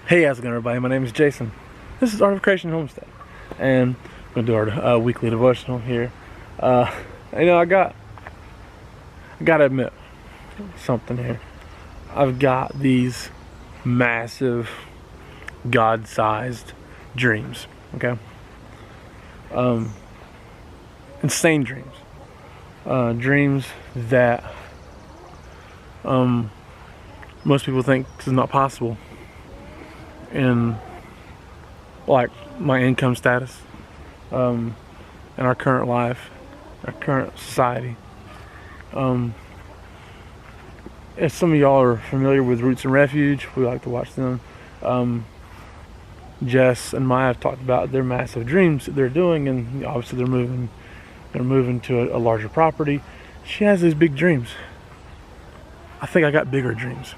Hey, how's it going, everybody? My name is Jason. This is Art of Creation Homestead, and I'm gonna do our weekly devotional here. I gotta admit something here. I've got these massive, God-sized dreams. Okay, insane dreams. Dreams that most people think is not possible in like my income status, in our current life, our current society. If some of y'all are familiar with Roots and Refuge, we like to watch them. Jess and Maya have talked about their massive dreams that they're doing, and obviously they're moving to a larger property. She has these big dreams. I think I got bigger dreams.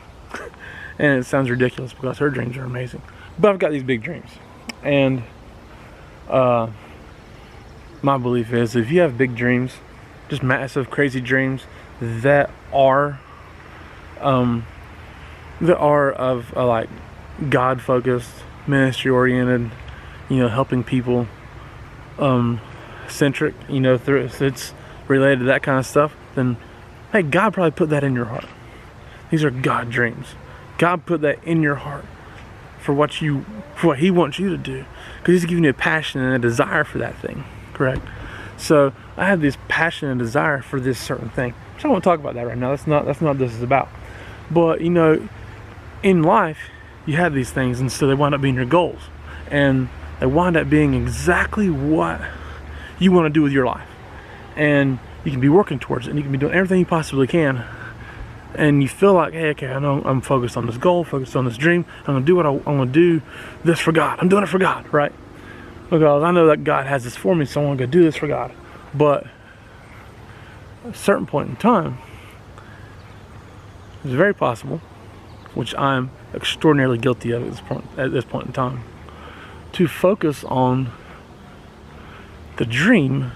And it sounds ridiculous because her dreams are amazing. But I've got these big dreams. And my belief is if you have big dreams, just massive, crazy dreams that are of like God-focused, ministry-oriented, helping people centric, if it's related to that kind of stuff, then hey, God probably put that in your heart. These are God dreams. God put that in your heart for what He wants you to do, because He's giving you a passion and a desire for that thing. Correct? So I have this passion and desire for this certain thing. So I don't want to talk about that right now. That's not what this is about. But in life, you have these things, and so they wind up being your goals, and they wind up being exactly what you want to do with your life. And you can be working towards it, and you can be doing everything you possibly can. And you feel like, hey, okay, I know I'm focused on this goal, focused on this dream. I'm gonna do I'm gonna do this for God. I'm doing it for God, right? Because I know that God has this for me, so I'm gonna go do this for God. But at a certain point in time, it's very possible, which I'm extraordinarily guilty of at this point in time, to focus on the dream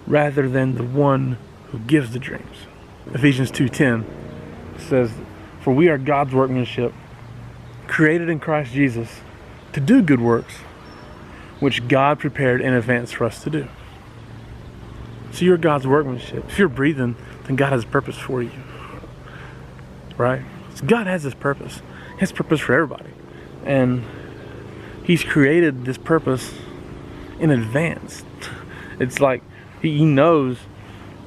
rather than the one who gives the dreams. Ephesians 2:10 says, "For we are God's workmanship, created in Christ Jesus to do good works, which God prepared in advance for us to do." So you're God's workmanship. If you're breathing, then God has a purpose for you, right? So God has this purpose. He has purpose for everybody, and He's created this purpose in advance. It's like He knows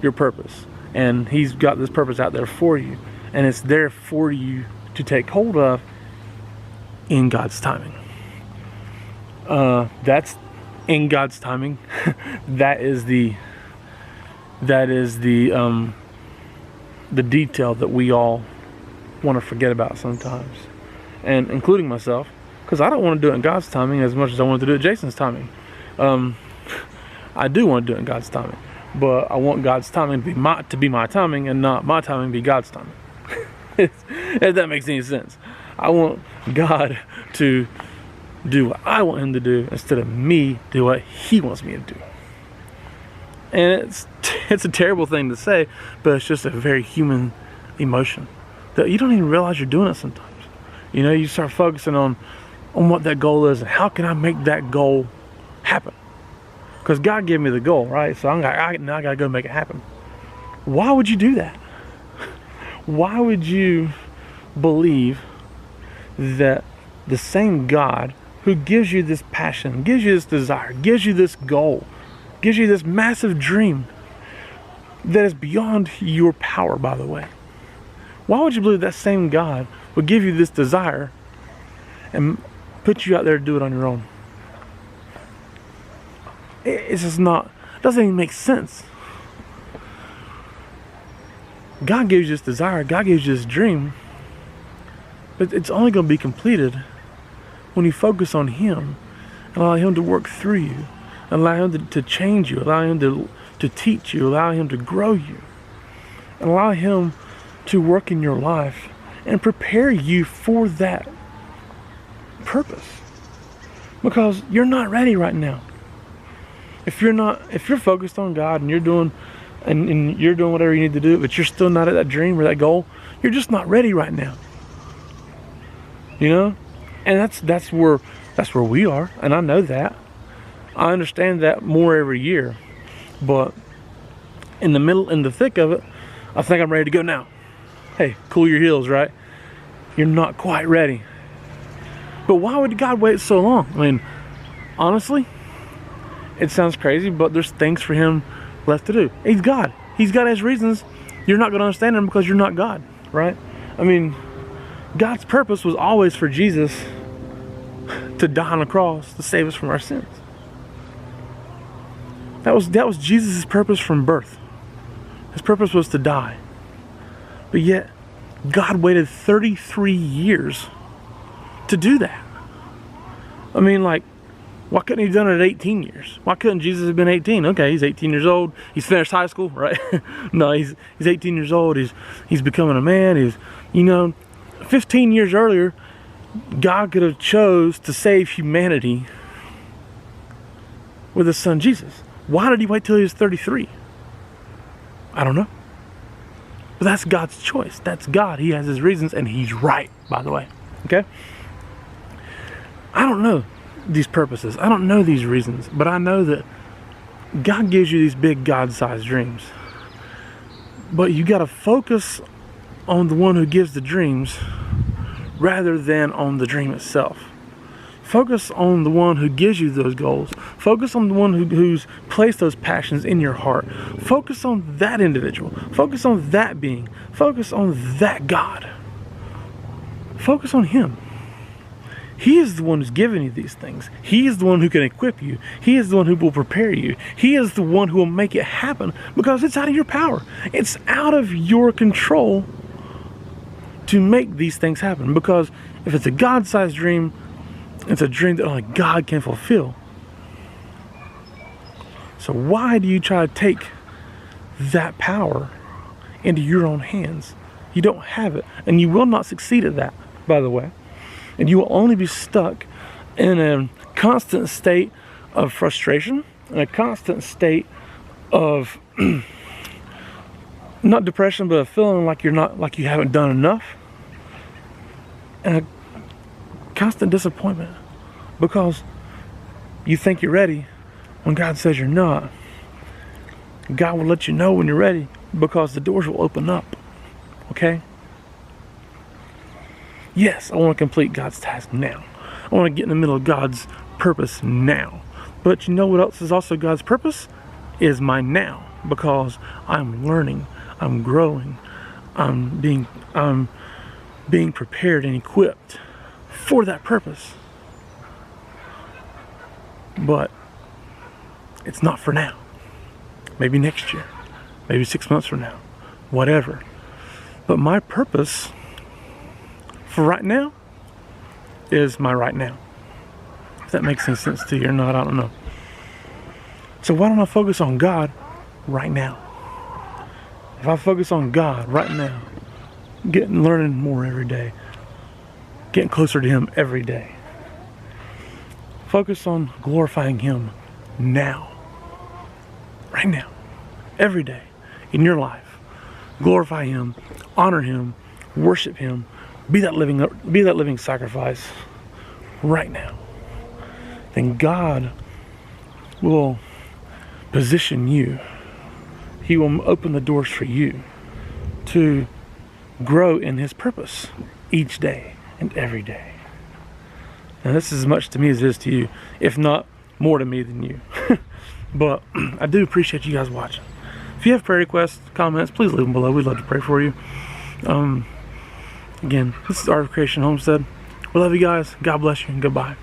your purpose, and He's got this purpose out there for you, and it's there for you to take hold of in God's timing. That's in God's timing. that is the detail that we all want to forget about sometimes, and including myself, because I don't want to do it in God's timing as much as I want to do it in Jason's timing. I do want to do it in God's timing, but I want God's timing to be my timing, and not my timing to be God's timing. If that makes any sense. I want God to do what I want Him to do instead of me do what He wants me to do. And it's a terrible thing to say, but it's just a very human emotion that you don't even realize you're doing it sometimes. You start focusing on what that goal is and how can I make that goal happen. Because God gave me the goal, right? So now I gotta go make it happen. Why would you do that? Why would you believe that the same God who gives you this passion, gives you this desire, gives you this goal, gives you this massive dream that is beyond your power, by the way? Why would you believe that same God would give you this desire and put you out there to do it on your own? It's just not, it doesn't even make sense. God gives you this desire, God gives you this dream, but it's only going to be completed when you focus on Him and allow Him to work through you, allow Him to change you, allow Him to teach you, allow Him to grow you, and allow Him to work in your life and prepare you for that purpose. Because you're not ready right now. If you're focused on God and you're doing whatever you need to do, but you're still not at that dream or that goal, you're just not ready right now. And that's where we are, and I know that. I understand that more every year, but in the thick of it, I think I'm ready to go now. Hey, cool your heels, right? You're not quite ready. But why would God wait so long? I mean, honestly, it sounds crazy, but there's things for him left to do. He's God. He's got his reasons. You're not going to understand him because you're not God, right? I mean, God's purpose was always for Jesus to die on the cross to save us from our sins. That was Jesus' purpose from birth. His purpose was to die. But yet, God waited 33 years to do that. I mean, like, why couldn't he have done it at 18 years? Why couldn't Jesus have been 18? Okay, he's 18 years old. He's finished high school, right? No, he's 18 years old. He's becoming a man. 15 years earlier, God could have chose to save humanity with his son Jesus. Why did he wait till he was 33? I don't know. But that's God's choice. That's God. He has his reasons, and he's right, by the way. Okay? I don't know these purposes. I don't know these reasons, but I know that God gives you these big God-sized dreams. But you got to focus on the one who gives the dreams rather than on the dream itself. Focus on the one who gives you those goals. Focus on the one who's placed those passions in your heart. Focus on that individual. Focus on that being. Focus on that God. Focus on him. He is the one who's giving you these things. He is the one who can equip you. He is the one who will prepare you. He is the one who will make it happen because it's out of your power. It's out of your control to make these things happen, because if it's a God-sized dream, it's a dream that only God can fulfill. So why do you try to take that power into your own hands? You don't have it, and you will not succeed at that, by the way. And you will only be stuck in a constant state of frustration, in a constant state of not depression, but a feeling like you haven't done enough, and a constant disappointment because you think you're ready when God says you're not. God will let you know when you're ready because the doors will open up. Okay? Yes, I want to complete God's task now. I want to get in the middle of God's purpose now. But you know what else is also God's purpose? Is my now. Because I'm learning, I'm growing, I'm being prepared and equipped for that purpose. But it's not for now. Maybe next year. Maybe 6 months from now. Whatever. But my purpose for right now is my right now. If that makes any sense to you or not, I don't know. So why don't I focus on God right now? If I focus on God right now, learning more every day, getting closer to him every day, focus on glorifying him now, right now, every day in your life. Glorify him, honor him, worship him, be that living sacrifice right now. Then God will position you. He will open the doors for you to grow in his purpose each day and every day. Now this is as much to me as it is to you, if not more to me than you. But I do appreciate you guys watching. If you have prayer requests, comments, please leave them below. We'd love to pray for you. Again, this is Art of Creation Homestead. We love you guys. God bless you and goodbye.